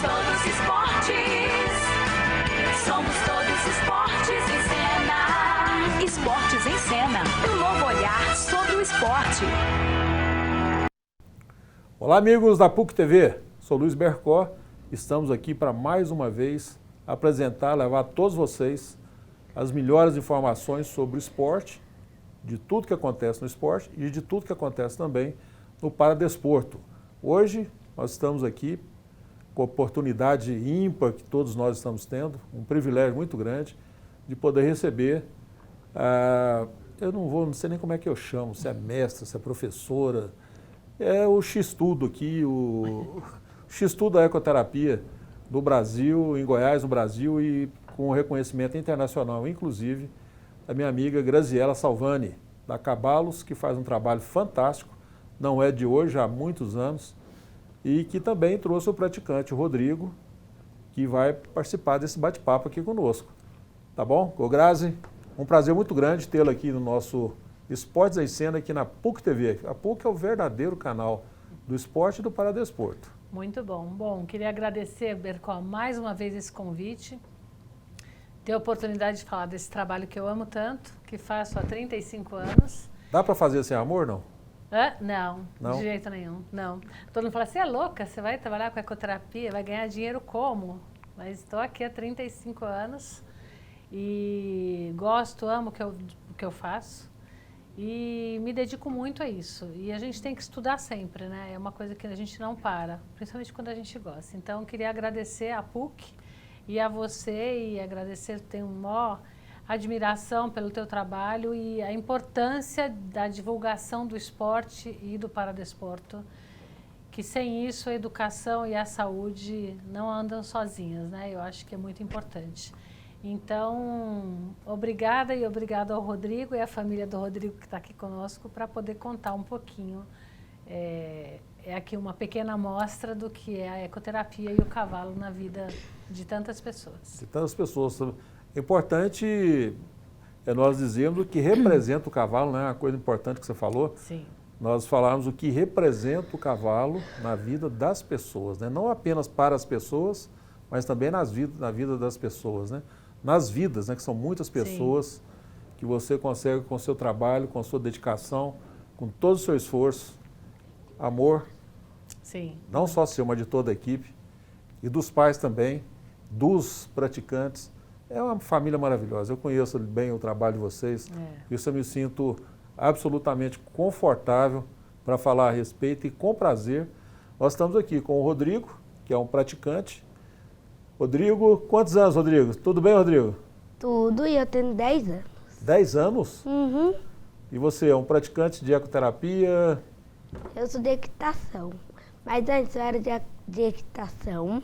todos esportes. Somos todos esportes em cena. Esportes em cena. Um novo olhar sobre o esporte. Olá, amigos da PUC TV. Sou Luiz Bercó. Estamos aqui para mais uma vez apresentar, levar a todos vocês as melhores informações sobre o esporte, de tudo que acontece no esporte e de tudo que acontece também no paradesporto. Hoje nós estamos aqui com a oportunidade ímpar que todos nós estamos tendo, um privilégio muito grande de poder receber, não sei nem como é que eu chamo, se é mestra, se é professora, é o X-Tudo aqui, o X-Tudo da ecoterapia no Brasil, em Goiás, no Brasil, e com reconhecimento internacional, inclusive, a minha amiga Graziela Salvani, da Cabalos, que faz um trabalho fantástico, não é de hoje, há muitos anos, e que também trouxe o praticante, o Rodrigo, que vai participar desse bate-papo aqui conosco. Tá bom? Ô Grazi, um prazer muito grande tê-lo aqui no nosso Esportes em Cena, aqui na PUC TV. A PUC é o verdadeiro canal do esporte e do paradesporto. Muito bom. Bom, queria agradecer, Bercó, mais uma vez esse convite, ter a oportunidade de falar desse trabalho que eu amo tanto, que faço há 35 anos. Dá para fazer sem amor, não? Não, de jeito nenhum, não. Todo mundo fala, você é louca, você vai trabalhar com ecoterapia, vai ganhar dinheiro como? Mas estou aqui há 35 anos e gosto, amo o que eu faço. E me dedico muito a isso. E a gente tem que estudar sempre, né? É uma coisa que a gente não para, principalmente quando a gente gosta. Então, eu queria agradecer à PUC e a você, e agradecer, tenho maior admiração pelo teu trabalho e a importância da divulgação do esporte e do paradesporto, que sem isso a educação e a saúde não andam sozinhas, né? Eu acho que é muito importante. Então, obrigada e obrigado ao Rodrigo e à família do Rodrigo que está aqui conosco para poder contar um pouquinho. É aqui uma pequena amostra do que é a ecoterapia e o cavalo na vida de tantas pessoas. De tantas pessoas. É importante nós dizermos o que representa o cavalo, né? Uma coisa importante que você falou. Sim. Nós falarmos o que representa o cavalo na vida das pessoas, né? Não apenas para as pessoas, mas também na vida das pessoas, né? Nas vidas, né, que são muitas pessoas. Sim. Que você consegue com o seu trabalho, com a sua dedicação, com todo o seu esforço, amor, sim, não só seu, mas de toda a equipe, e dos pais também, dos praticantes. É uma família maravilhosa. Eu conheço bem o trabalho de vocês, isso eu me sinto absolutamente confortável para falar a respeito e com prazer. Nós estamos aqui com o Rodrigo, que é um praticante. Rodrigo, quantos anos, Rodrigo? Tudo bem, Rodrigo? Tudo, e eu tenho 10 anos. 10 anos? Uhum. E você é um praticante de ecoterapia? Eu sou de equitação, mas antes eu era de equitação,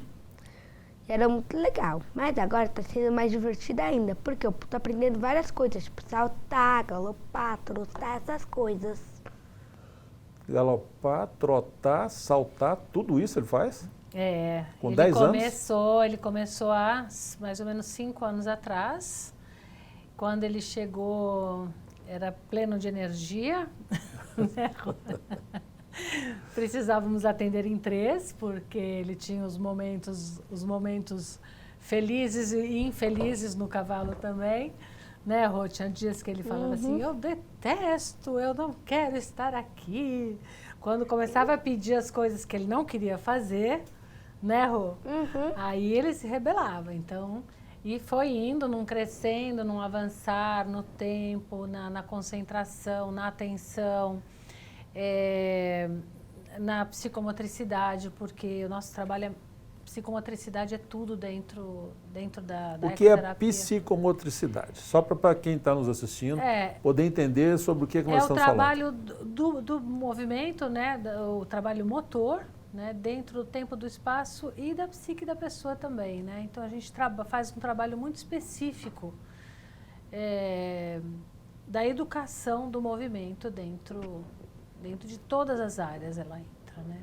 era muito legal. Mas agora está sendo mais divertido ainda, porque eu estou aprendendo várias coisas, tipo saltar, galopar, trotar, essas coisas. Galopar, trotar, saltar, tudo isso ele faz? Com Ele 10 anos? Ele começou há mais ou menos 5 anos atrás. Quando ele chegou, era pleno de energia. Precisávamos atender em 3, porque ele tinha os momentos felizes e infelizes no cavalo também. Né, Rô? Tinha dias que ele falava assim, eu detesto, eu não quero estar aqui. Quando começava a pedir as coisas que ele não queria fazer, né, Rô? Aí ele se rebelava, então, e foi indo, num crescendo, num avançar, no tempo, na concentração, na atenção, na psicomotricidade, porque o nosso trabalho psicomotricidade é tudo dentro da ecoterapia. O que é psicomotricidade? Só para quem está nos assistindo poder entender sobre o que nós estamos falando. É o trabalho do movimento, né, o trabalho motor, né, dentro do tempo, do espaço e da psique da pessoa também, né? Então a gente faz um trabalho muito específico da educação do movimento dentro de todas as áreas ela entra, né?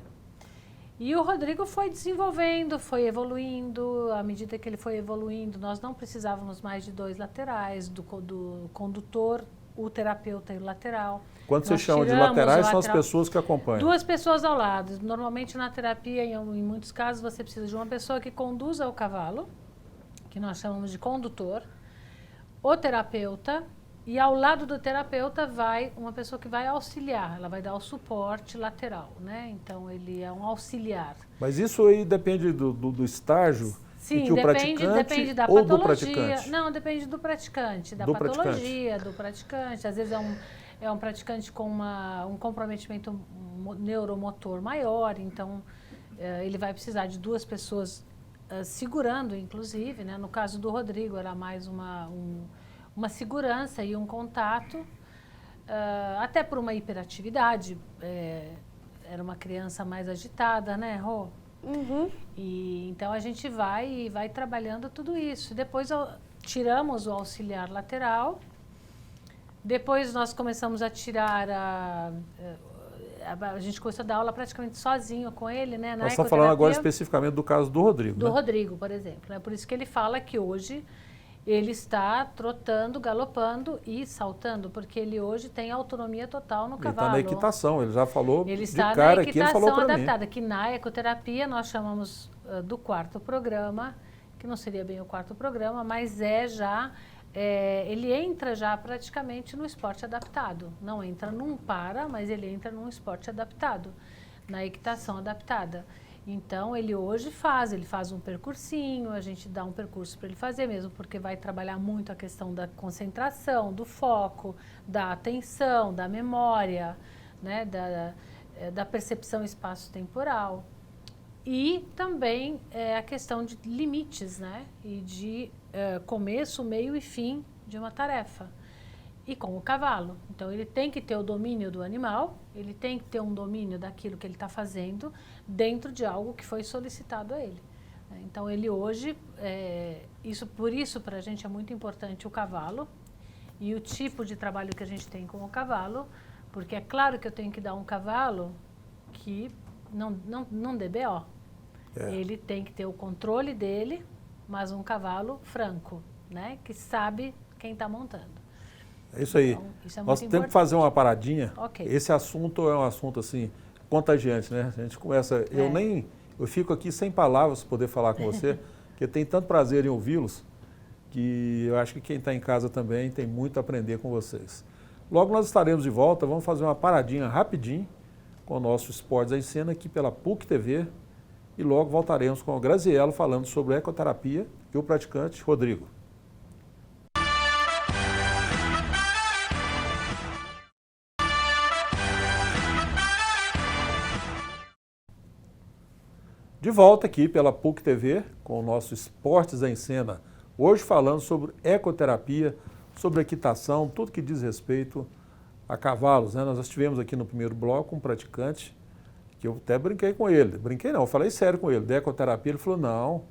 E o Rodrigo foi desenvolvendo, foi evoluindo. À medida que ele foi evoluindo, nós não precisávamos mais de 2 laterais, do condutor, o terapeuta e o lateral. Quando você chama de laterais, são as pessoas que acompanham. 2 pessoas ao lado. Normalmente na terapia, em muitos casos, você precisa de uma pessoa que conduza o cavalo, que nós chamamos de condutor, o terapeuta, e ao lado do terapeuta vai uma pessoa que vai auxiliar, ela vai dar o suporte lateral, né? Então ele é um auxiliar. Mas isso aí depende do estágio? Sim, que o depende da ou patologia. do praticante? Não, depende do praticante, da patologia do praticante. Às vezes é um praticante com um comprometimento neuromotor maior, então ele vai precisar de 2 pessoas segurando, inclusive, né? No caso do Rodrigo, era mais uma segurança e um contato, até por uma hiperatividade. Era uma criança mais agitada, né, Rô? Uhum. E então a gente vai trabalhando tudo isso. Depois tiramos o auxiliar lateral. Depois nós começamos a tirar a gente começou a dar aula praticamente sozinho com ele, né? Nós estamos falando agora especificamente do caso do Rodrigo. Do né? Rodrigo, por exemplo. Né? Por isso que ele fala que hoje ele está trotando, galopando e saltando, porque ele hoje tem autonomia total no cavalo. Ele está na equitação, ele já falou ele está de cara na aqui, ele falou para mim. adaptada, que na ecoterapia nós chamamos do 4º programa, que não seria bem o 4º programa, mas ele entra já praticamente no esporte adaptado. Não entra num mas ele entra num esporte adaptado, na equitação adaptada. Então, ele hoje ele faz um percursinho, a gente dá um percurso para ele fazer mesmo, porque vai trabalhar muito a questão da concentração, do foco, da atenção, da memória, né, da percepção espaço-temporal. E também a questão de limites, né, e de começo, meio e fim de uma tarefa. E com o cavalo. Então, ele tem que ter o domínio do animal, ele tem que ter um domínio daquilo que ele está fazendo dentro de algo que foi solicitado a ele. Então, ele hoje, por isso para a gente é muito importante o cavalo e o tipo de trabalho que a gente tem com o cavalo, porque é claro que eu tenho que dar um cavalo que não dê BO. Ele tem que ter o controle dele, mas um cavalo franco, né, que sabe quem está montando. É isso aí. Então, isso é muito Nós temos que fazer uma paradinha. Okay. Esse assunto é um assunto assim contagiante, né? A gente começa, eu fico aqui sem palavras para poder falar com você, porque tem tanto prazer em ouvi-los que eu acho que quem está em casa também tem muito a aprender com vocês. Logo nós estaremos de volta, vamos fazer uma paradinha rapidinho com o nosso Esportes em Cena aqui pela PUC TV e logo voltaremos com o Graziello falando sobre ecoterapia e o praticante Rodrigo. De volta aqui pela PUC TV com o nosso Esportes em Cena, hoje falando sobre ecoterapia, sobre equitação, tudo que diz respeito a cavalos, né? Nós estivemos aqui no primeiro bloco um praticante que eu até brinquei com ele, eu falei sério com ele, de ecoterapia, ele falou não,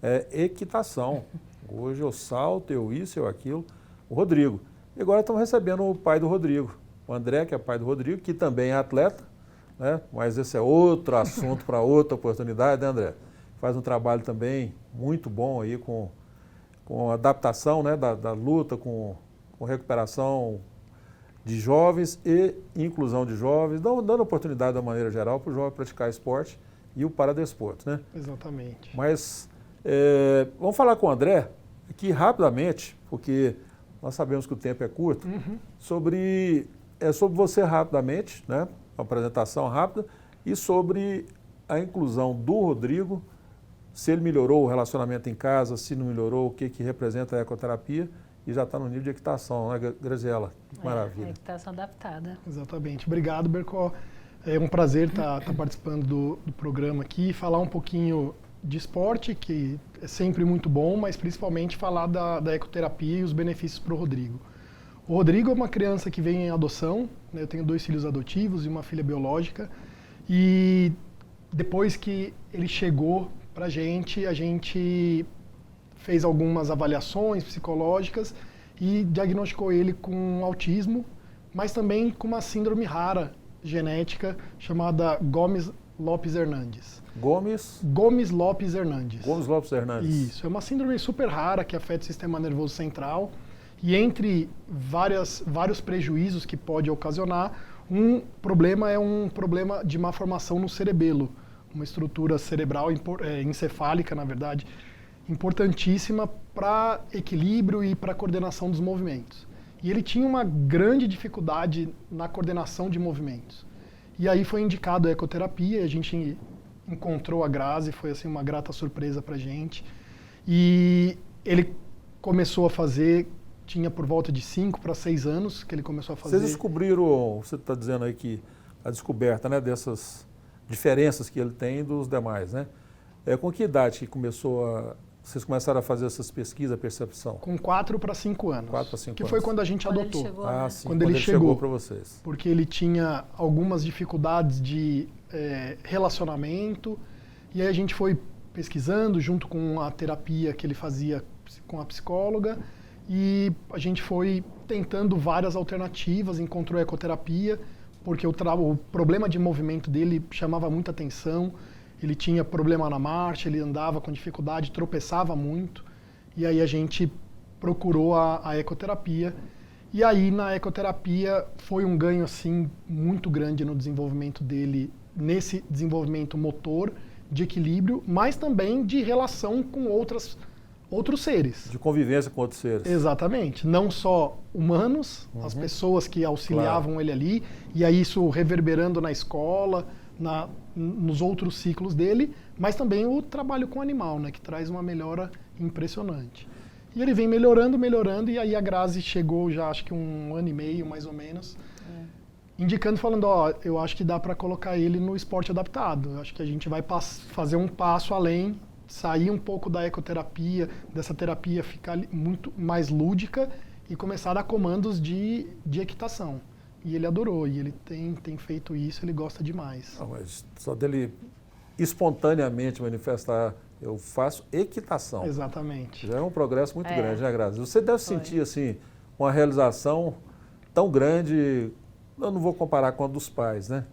é equitação, hoje eu salto, eu isso, eu aquilo, o Rodrigo. E agora estamos recebendo o pai do Rodrigo, o André, que é pai do Rodrigo, que também é atleta, né? Mas esse é outro assunto para outra oportunidade, né, André? Faz um trabalho também muito bom aí com adaptação, né, da luta, com recuperação de jovens e inclusão de jovens, dando oportunidade da maneira geral para o jovem praticar esporte e o paradesporto, né? Exatamente. Mas vamos falar com o André aqui rapidamente, porque nós sabemos que o tempo é curto, sobre você rapidamente, né? Uma apresentação rápida, e sobre a inclusão do Rodrigo, se ele melhorou o relacionamento em casa, se não melhorou, o que representa a ecoterapia, e já está no nível de equitação, né, Graziella? Que maravilha. Equitação adaptada. Exatamente. Obrigado, Bercó. É um prazer estar participando do programa aqui, falar um pouquinho de esporte, que é sempre muito bom, mas principalmente falar da ecoterapia e os benefícios para o Rodrigo. O Rodrigo é uma criança que vem em adoção, né? Eu tenho 2 filhos adotivos e uma filha biológica, e depois que ele chegou para a gente fez algumas avaliações psicológicas e diagnosticou ele com autismo, mas também com uma síndrome rara genética chamada Gomes-Lopez-Hernandes. Gomes-Lopez-Hernandes. Isso, é uma síndrome super rara que afeta o sistema nervoso central E entre vários prejuízos que pode ocasionar, um problema é um problema de má formação no cerebelo, uma estrutura cerebral encefálica, na verdade, importantíssima para equilíbrio e para coordenação dos movimentos. E ele tinha uma grande dificuldade na coordenação de movimentos. E aí foi indicado a ecoterapia, a gente encontrou a Grazi, foi assim uma grata surpresa para a gente. E ele começou a fazer, tinha por volta de 5 para 6 anos que ele começou a fazer. Vocês descobriram, você está dizendo aí que a descoberta, né, dessas diferenças que ele tem dos demais, né? Com que idade que vocês começaram a fazer essas pesquisas, percepção? Com 4 para 5 anos. 4 para 5 que anos. foi quando a gente adotou. Ele chegou, Ah, sim, quando ele chegou para vocês. Porque ele tinha algumas dificuldades de relacionamento, e aí a gente foi pesquisando junto com a terapia que ele fazia com a psicóloga, e a gente foi tentando várias alternativas, encontrou a ecoterapia, porque o problema de movimento dele chamava muita atenção, ele tinha problema na marcha, ele andava com dificuldade, tropeçava muito, e aí a gente procurou a ecoterapia, e aí na ecoterapia foi um ganho assim muito grande no desenvolvimento dele, nesse desenvolvimento motor, de equilíbrio, mas também de relação com outros seres. De convivência com outros seres. Exatamente. Não só humanos, as pessoas que auxiliavam ele ali, e aí isso reverberando na escola, nos outros ciclos dele, mas também o trabalho com o animal, né, que traz uma melhora impressionante. E ele vem melhorando, e aí a Grazi chegou já acho que 1 ano e meio, mais ou menos, indicando, falando, eu acho que dá para colocar ele no esporte adaptado. Eu acho que a gente vai fazer um passo além, sair um pouco da ecoterapia, dessa terapia ficar muito mais lúdica e começar a dar comandos de equitação. E ele adorou, e ele tem feito isso, ele gosta demais. Não, mas só dele espontaneamente manifestar, eu faço equitação. Exatamente. Já é um progresso muito grande, né, Grazi? Você deve sentir, assim, uma realização tão grande, eu não vou comparar com a dos pais, né?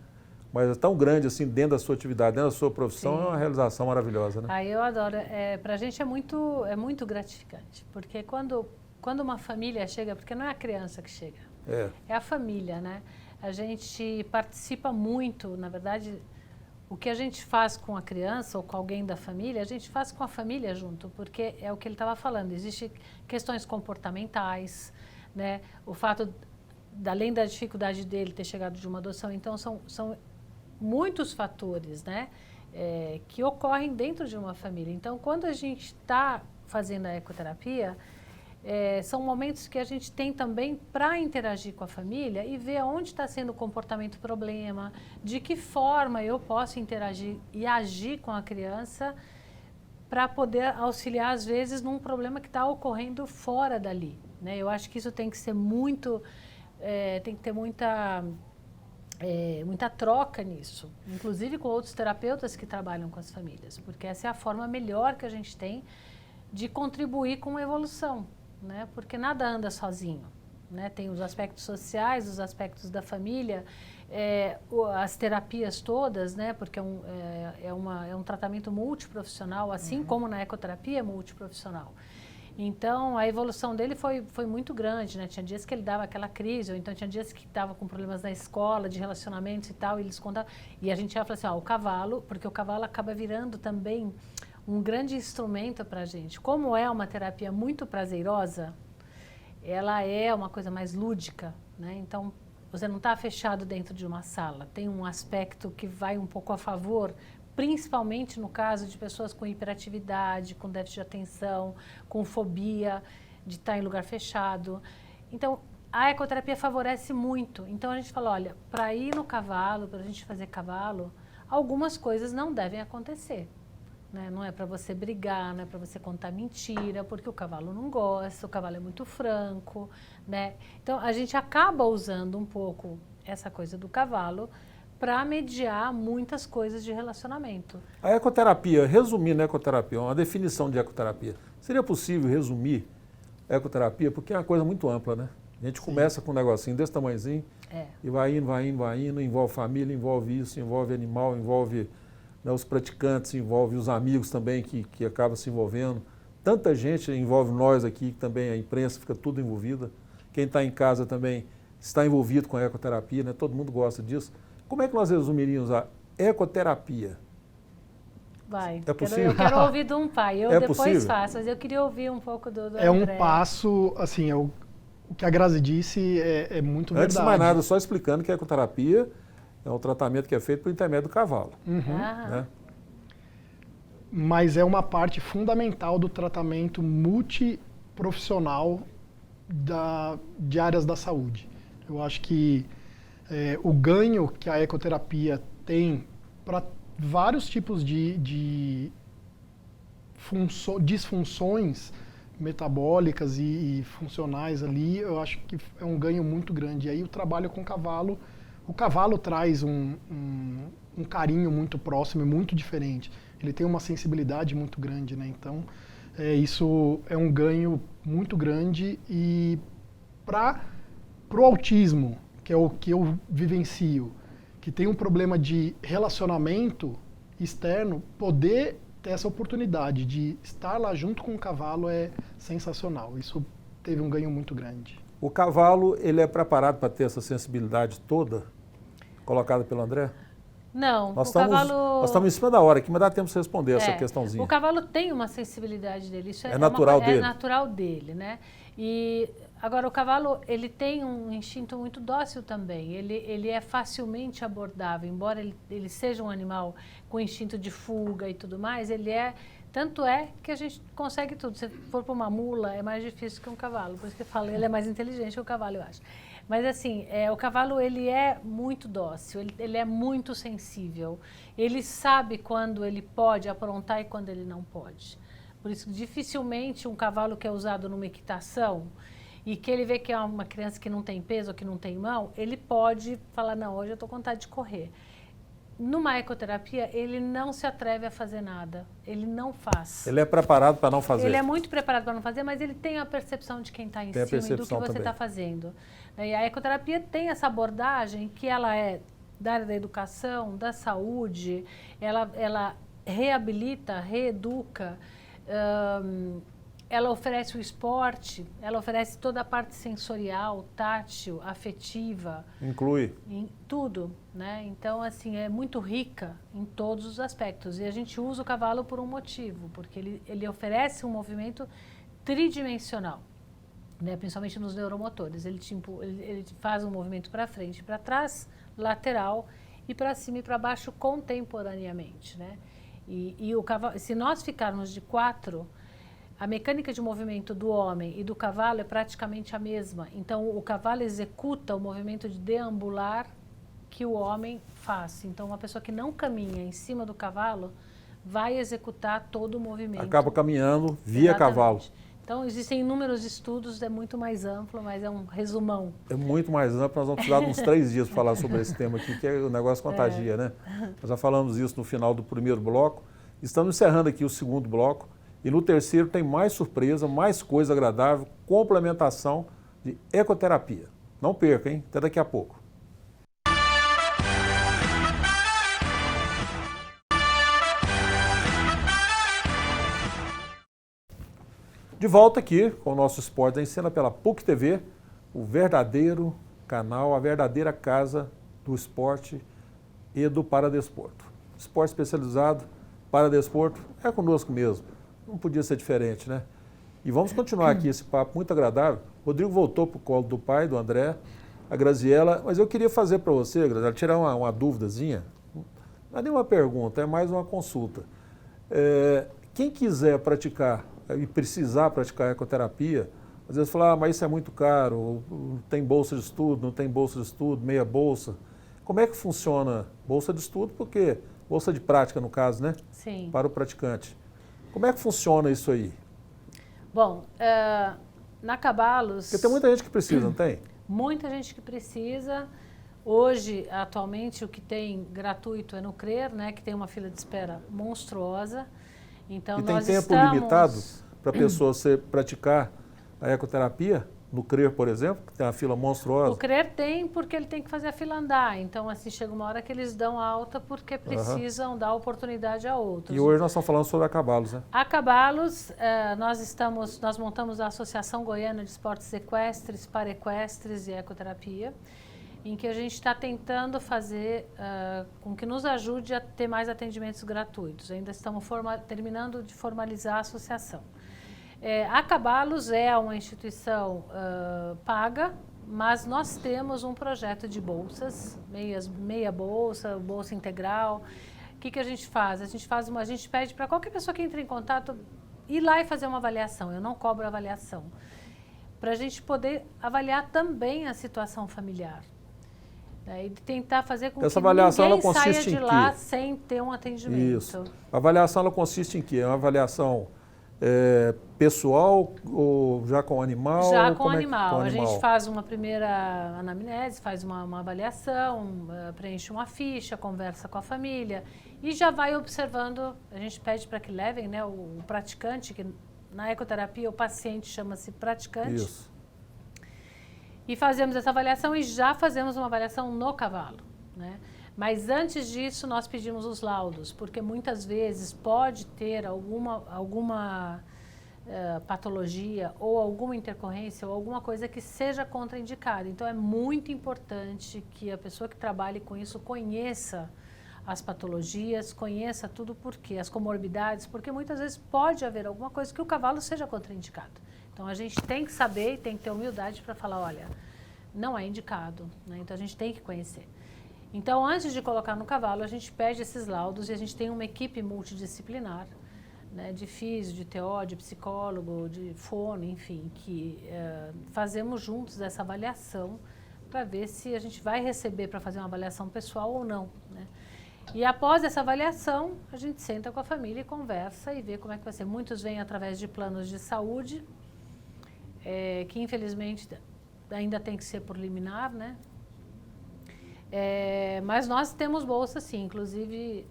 Mas é tão grande, assim, dentro da sua atividade, dentro da sua profissão, é uma realização maravilhosa, né? Eu adoro. Pra gente é muito gratificante, porque quando uma família chega, porque não é a criança que chega, é a família, né? A gente participa muito, na verdade, o que a gente faz com a criança ou com alguém da família, a gente faz com a família junto, porque é o que ele estava falando, existem questões comportamentais, né? O fato, além da dificuldade dele ter chegado de uma adoção, então são muitos fatores, né, que ocorrem dentro de uma família. Então, quando a gente está fazendo a ecoterapia, são momentos que a gente tem também para interagir com a família e ver onde está sendo o comportamento problema, de que forma eu posso interagir e agir com a criança para poder auxiliar, às vezes, num problema que está ocorrendo fora dali, né? Eu acho que isso tem que ser tem que ter muita troca nisso, inclusive com outros terapeutas que trabalham com as famílias, porque essa é a forma melhor que a gente tem de contribuir com a evolução, né? Porque nada anda sozinho, né? Tem os aspectos sociais, os aspectos da família, as terapias todas, né? Porque é um tratamento multiprofissional, assim como na ecoterapia é multiprofissional. Então, a evolução dele foi muito grande, né? Tinha dias que ele dava aquela crise, ou então tinha dias que estava com problemas na escola, de relacionamentos e tal, e eles contavam. E a gente ia falar assim, o cavalo, porque o cavalo acaba virando também um grande instrumento para a gente. Como é uma terapia muito prazerosa, ela é uma coisa mais lúdica, né? Então, você não está fechado dentro de uma sala, tem um aspecto que vai um pouco a favor, principalmente no caso de pessoas com hiperatividade, com déficit de atenção, com fobia de estar em lugar fechado. Então, a ecoterapia favorece muito. Então, a gente fala, olha, para ir no cavalo, para a gente fazer cavalo, algumas coisas não devem acontecer, né? Não é para você brigar, não é para você contar mentira, porque o cavalo não gosta, o cavalo é muito franco, né? Então, a gente acaba usando um pouco essa coisa do cavalo para mediar muitas coisas de relacionamento. A ecoterapia, resumindo a ecoterapia, uma definição de ecoterapia, seria possível resumir a ecoterapia? Porque é uma coisa muito ampla, né? A gente começa com um negocinho desse tamanhozinho e vai indo, envolve família, envolve isso, envolve animal, envolve, né, os praticantes, envolve os amigos também que acabam se envolvendo. Tanta gente envolve nós aqui, que também a imprensa fica tudo envolvida. Quem está em casa também está envolvido com a ecoterapia, né? Todo mundo gosta disso. Como é que nós resumiríamos a ecoterapia? Vai. É possível? Eu quero ouvir de um pai. Eu É depois possível? faço, mas eu queria ouvir um pouco do É um André. passo, assim, o que a Grazi disse é muito verdade. Antes de mais nada, só explicando que a ecoterapia é um tratamento que é feito por intermédio do cavalo. Né? Mas é uma parte fundamental do tratamento multiprofissional de áreas da saúde. Eu acho que o ganho que a ecoterapia tem para vários tipos de disfunções metabólicas e funcionais ali, eu acho que é um ganho muito grande. E aí o trabalho com o cavalo traz um carinho muito próximo e muito diferente. Ele tem uma sensibilidade muito grande, né? Então, isso é um ganho muito grande. E para o autismo, que é o que eu vivencio, que tem um problema de relacionamento externo, poder ter essa oportunidade de estar lá junto com o cavalo é sensacional. Isso teve um ganho muito grande. O cavalo, ele é preparado para ter essa sensibilidade toda colocada pelo André? Não, Nós o cavalo... estamos em cima da hora aqui, mas dá tempo de você responder essa questãozinha. O cavalo tem uma sensibilidade dele, isso é natural dele. É natural dele, né? E agora o cavalo, ele tem um instinto muito dócil também. Ele é facilmente abordável, embora ele seja um animal com instinto de fuga e tudo mais, tanto é que a gente consegue tudo. Se for para uma mula, é mais difícil que um cavalo. Por isso que eu falo, ele é mais inteligente que o cavalo, eu acho. Mas assim, o cavalo, ele é muito dócil, ele é muito sensível. Ele sabe quando ele pode aprontar e quando ele não pode. Por isso que dificilmente um cavalo que é usado numa equitação e que ele vê que é uma criança que não tem peso ou que não tem mão, ele pode falar, não, hoje eu estou com vontade de correr. Numa ecoterapia, ele não se atreve a fazer nada, ele não faz. Ele é preparado para não fazer. Ele é muito preparado para não fazer, mas ele tem a percepção de quem está em cima e do que você está fazendo. E a ecoterapia tem essa abordagem que ela é da área da educação, da saúde, ela reabilita, reeduca, ela oferece o esporte, ela oferece toda a parte sensorial, tátil, afetiva. Inclui. Em tudo, né? Então, assim, é muito rica em todos os aspectos. E a gente usa o cavalo por um motivo, porque ele oferece um movimento tridimensional, né? Principalmente nos neuromotores. Ele faz um movimento para frente, para trás, lateral, e para cima e para baixo contemporaneamente, né? E o cavalo, se nós ficarmos de 4... A mecânica de movimento do homem e do cavalo é praticamente a mesma. Então, o cavalo executa o movimento de deambular que o homem faz. Então, uma pessoa que não caminha em cima do cavalo vai executar todo o movimento. Acaba caminhando via Exatamente. Cavalo. Então, existem inúmeros estudos, é muito mais amplo, mas é um resumão. É muito mais amplo, nós vamos precisar de uns 3 dias para falar sobre esse tema aqui, que o negócio contagia, né? Nós já falamos isso no final do primeiro bloco. Estamos encerrando aqui o segundo bloco. E no terceiro tem mais surpresa, mais coisa agradável, complementação de ecoterapia. Não perca, hein? Até daqui a pouco. De volta aqui com o nosso Esportes em Cena pela PUC TV, o verdadeiro canal, a verdadeira casa do esporte e do paradesporto. Esporte especializado, paradesporto, é conosco mesmo. Não podia ser diferente, né? E vamos continuar aqui esse papo muito agradável. O Rodrigo voltou para o colo do pai, do André, a Graziela, mas eu queria fazer para você, Graziela, tirar uma dúvidazinha. Não é nem uma pergunta, é mais uma consulta. Quem quiser praticar e precisar praticar ecoterapia, às vezes fala, mas isso é muito caro, tem bolsa de estudo, não tem bolsa de estudo, meia bolsa. Como é que funciona bolsa de estudo? Porque bolsa de prática, no caso, né? Sim. Para o praticante. Como é que funciona isso aí? Bom, na Cabalos... Porque tem muita gente que precisa, não tem? Muita gente que precisa. Hoje, atualmente, o que tem gratuito é no CRER, né, que tem uma fila de espera monstruosa. Então, e tem tempo limitado para a pessoa praticar a ecoterapia? no CRER, por exemplo, que tem uma fila monstruosa? O CRER tem, porque ele tem que fazer a fila andar. Então, assim, chega uma hora que eles dão alta porque precisam dar oportunidade a outros. E hoje nós estamos falando sobre acabalos, né? Acabalos, nós montamos a Associação Goiana de Esportes Equestres, Paraequestres e Ecoterapia, em que a gente está tentando fazer com que nos ajude a ter mais atendimentos gratuitos. Ainda estamos terminando de formalizar a associação. Acabalos é uma instituição paga, mas nós temos um projeto de bolsas, meia bolsa, bolsa integral. O que a gente faz? A gente pede para qualquer pessoa que entre em contato ir lá e fazer uma avaliação. Eu não cobro avaliação. Para a gente poder avaliar também a situação familiar. E tentar fazer com essa que avaliação, ninguém ela consiste saia de lá sem ter um atendimento. Isso. A avaliação ela consiste em quê? É uma avaliação pessoal ou já com o animal? Já com o animal. A gente faz uma primeira anamnese, faz uma avaliação, preenche uma ficha, conversa com a família e já vai observando. A gente pede para que levem, né, o praticante, que na ecoterapia o paciente chama-se praticante. Isso. E fazemos essa avaliação e já fazemos uma avaliação no cavalo, né? Mas antes disso nós pedimos os laudos, porque muitas vezes pode ter alguma patologia ou alguma intercorrência ou alguma coisa que seja contraindicada. Então é muito importante que a pessoa que trabalhe com isso conheça as patologias, conheça tudo porque as comorbidades, porque muitas vezes pode haver alguma coisa que o cavalo seja contraindicado. Então a gente tem que saber e tem que ter humildade para falar, olha, não é indicado, né? Então a gente tem que conhecer. Então antes de colocar no cavalo, a gente pede esses laudos e a gente tem uma equipe multidisciplinar, né, de físio, de TO, de psicólogo, de fono, enfim, que fazemos juntos essa avaliação para ver se a gente vai receber para fazer uma avaliação pessoal ou não, né? E após essa avaliação, a gente senta com a família e conversa e vê como é que vai ser. Muitos vêm através de planos de saúde, que infelizmente ainda tem que ser por liminar, né? Mas nós temos bolsa sim, inclusive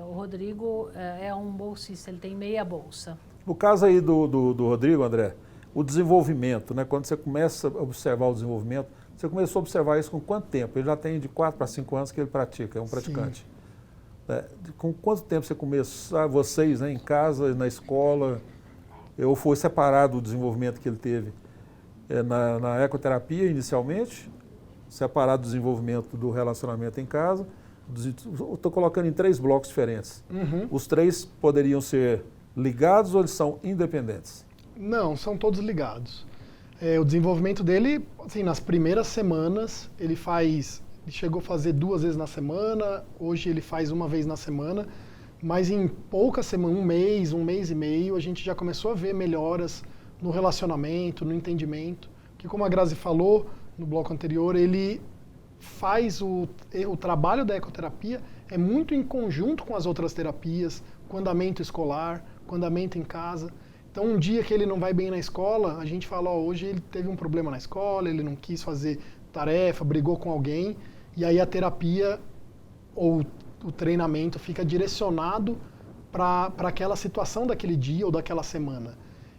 o Rodrigo é um bolsista, ele tem meia bolsa. No caso aí do Rodrigo, André, o desenvolvimento, né? Quando você começa a observar o desenvolvimento, você começou a observar isso com quanto tempo? Ele já tem de 4 para 5 anos que ele pratica, é um praticante. Com quanto tempo você começou, vocês, né, em casa, na escola, ou foi separado o desenvolvimento que ele teve na ecoterapia inicialmente, separado do desenvolvimento do relacionamento em casa? Estou colocando em 3 blocos diferentes. Uhum. Os 3 poderiam ser ligados ou eles são independentes? Não, são todos ligados. O desenvolvimento dele, assim, nas primeiras semanas, ele chegou a fazer 2 vezes na semana, hoje ele faz 1 vez na semana, mas em poucas semanas, 1 mês e meio, a gente já começou a ver melhoras no relacionamento, no entendimento, que como a Grazi falou no bloco anterior, ele faz o trabalho da ecoterapia é muito em conjunto com as outras terapias, com andamento escolar, com andamento em casa. Então, um dia que ele não vai bem na escola, a gente fala, hoje ele teve um problema na escola, ele não quis fazer tarefa, brigou com alguém, e aí a terapia ou o treinamento fica direcionado para aquela situação daquele dia ou daquela semana.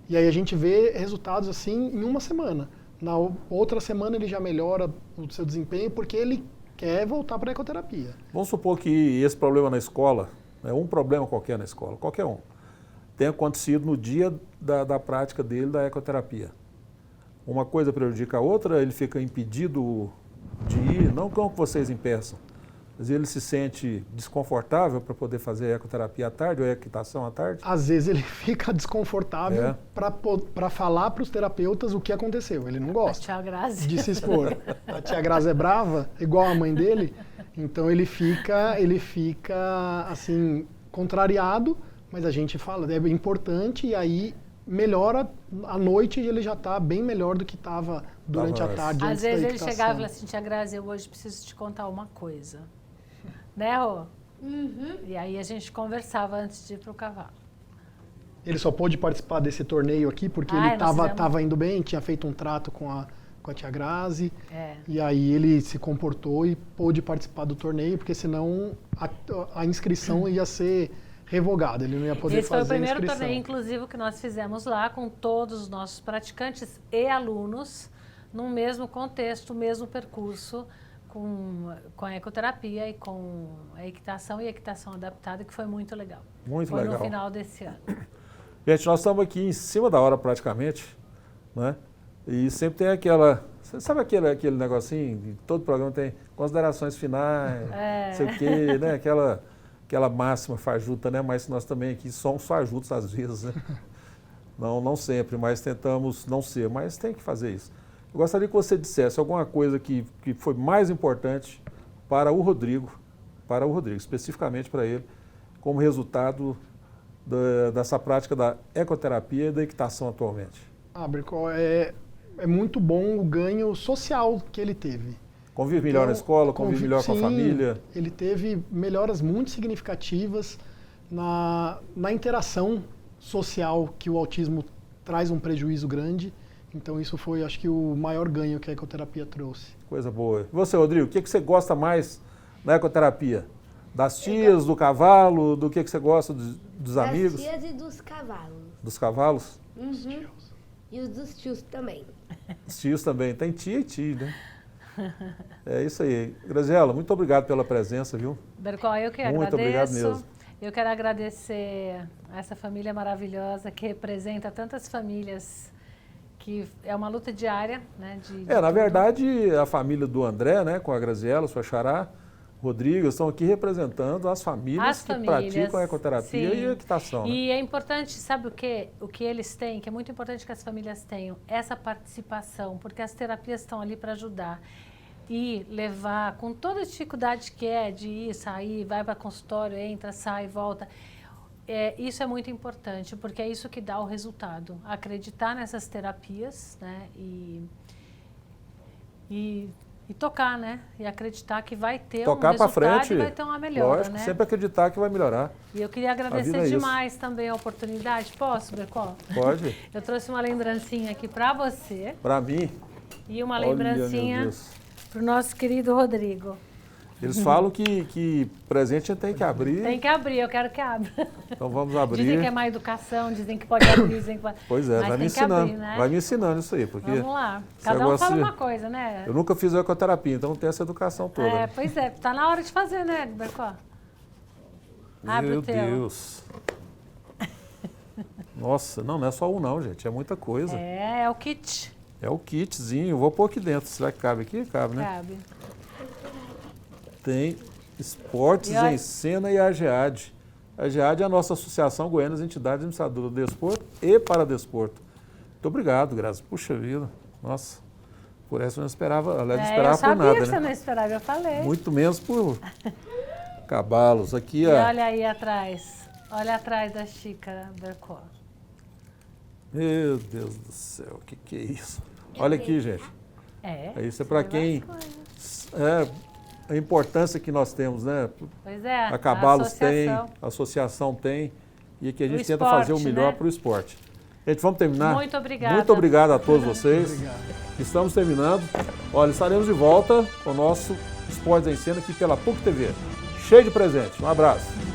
E aí a gente vê resultados assim em 1 semana. Na outra semana ele já melhora o seu desempenho porque ele quer voltar para a ecoterapia. Vamos supor que esse problema na escola, um problema qualquer na escola, qualquer um, tenha acontecido no dia da prática dele da ecoterapia. Uma coisa prejudica a outra, ele fica impedido de ir, não que vocês impeçam, mas ele se sente desconfortável para poder fazer ecoterapia à tarde ou equitação à tarde? Às vezes ele fica desconfortável para falar para os terapeutas o que aconteceu. Ele não gosta a tia Grazi de se expor. A tia Grazi é brava, igual a mãe dele, então ele fica assim, contrariado, mas a gente fala, é importante e aí melhora, à noite ele já está bem melhor do que estava durante a tarde. Às vezes ele chegava e falava assim, tia Grazi, eu hoje preciso te contar uma coisa. Né, Rô? Uhum. E aí a gente conversava antes de ir para o cavalo. Ele só pôde participar desse torneio aqui porque ele estava indo bem, tinha feito um trato com a tia Grazi. E aí ele se comportou e pôde participar do torneio, porque senão a inscrição ia ser revogada, ele não ia poder fazer a inscrição. Esse foi o primeiro torneio, inclusive, que nós fizemos lá com todos os nossos praticantes e alunos, num mesmo contexto, mesmo percurso, com a ecoterapia e com a equitação e equitação adaptada, que foi muito legal. Muito foi legal. no final desse ano. Gente, nós estamos aqui em cima da hora praticamente, né? E sempre tem aquela... Sabe aquele negocinho? Todo programa tem considerações finais, não sei o quê, né? Aquela máxima fajuta, né? Mas nós também aqui somos fajutos às vezes, né? Não sempre, mas tentamos não ser, mas tem que fazer isso. Eu gostaria que você dissesse alguma coisa que foi mais importante para o Rodrigo, especificamente para ele, como resultado dessa prática da ecoterapia e da equitação atualmente. Bercol, é muito bom o ganho social que ele teve. Convive melhor na escola, convive melhor com a família? Ele teve melhoras muito significativas na interação social, que o autismo traz um prejuízo grande. Então isso foi, acho que, o maior ganho que a ecoterapia trouxe. Coisa boa. E você, Rodrigo, o que você gosta mais na ecoterapia? Das tias, do cavalo, do que você gosta dos amigos? Das tias e dos cavalos. Dos cavalos? Uhum. E os dos tios também. Os tios também. Tem tia e tio, né? É isso aí. Graziela, muito obrigado pela presença, viu? Bercol, eu que muito agradeço. Obrigado mesmo. Eu quero agradecer a essa família maravilhosa que representa tantas famílias, que é uma luta diária, né? Na verdade, a família do André, né, com a Graziela, sua xará, Rodrigo, estão aqui representando as famílias que praticam a ecoterapia e a equitação. Né? E é importante, sabe o que eles têm, que é muito importante que as famílias tenham? Essa participação, porque as terapias estão ali para ajudar. E levar, com toda a dificuldade que é de ir, sair, vai para consultório, entra, sai, volta. Isso é muito importante, porque é isso que dá o resultado. Acreditar nessas terapias, né? E tocar, né? E acreditar que vai ter um resultado pra frente, e vai ter uma melhora, lógico, né? Sempre acreditar que vai melhorar. E eu queria agradecer demais também a oportunidade. Posso, Bercol? Pode. Eu trouxe uma lembrancinha aqui para você. Para mim. E uma lembrancinha para o nosso querido Rodrigo. Eles falam que presente a gente tem que abrir. Tem que abrir, eu quero que abra. Então vamos abrir. Dizem que é má educação, dizem que pode abrir, dizem que pode... Pois é, mas vai me ensinando. Abrir, né? Vai me ensinando isso aí. Porque vamos lá. Cada um fala uma coisa, né? Eu nunca fiz ecoterapia, então não tenho essa educação toda. Pois é, tá na hora de fazer, né, Bercol? Abre Meu o teu. Deus. Nossa, não é só um não, gente, é muita coisa. É o kit. É o kitzinho, eu vou pôr aqui dentro. Será que cabe aqui? Cabe, né? Cabe. Tem Esportes em Cena e a AGEAD. A AGEAD é a nossa Associação Goiana das Entidades Administradoras do Desporto e Paradesporto. Muito obrigado, Grazi. Puxa vida. Nossa, por essa eu não esperava, aliás, não esperava por nada. Eu sabia que né? você não esperava, eu falei. Muito menos por cavalos. Aqui, e olha aí atrás. Olha atrás da xícara, Bercol. Meu Deus do céu, o que é isso? Olha aqui, gente. Isso é para quem... A importância que nós temos, né? Pois é, a Cavalos tem, a associação tem, e que a gente tenta fazer o melhor para o esporte. Gente, vamos terminar? Muito obrigada. Muito obrigado a todos vocês. Estamos terminando. Olha, estaremos de volta com o nosso Esportes em Cena aqui pela PUC TV. Cheio de presente. Um abraço.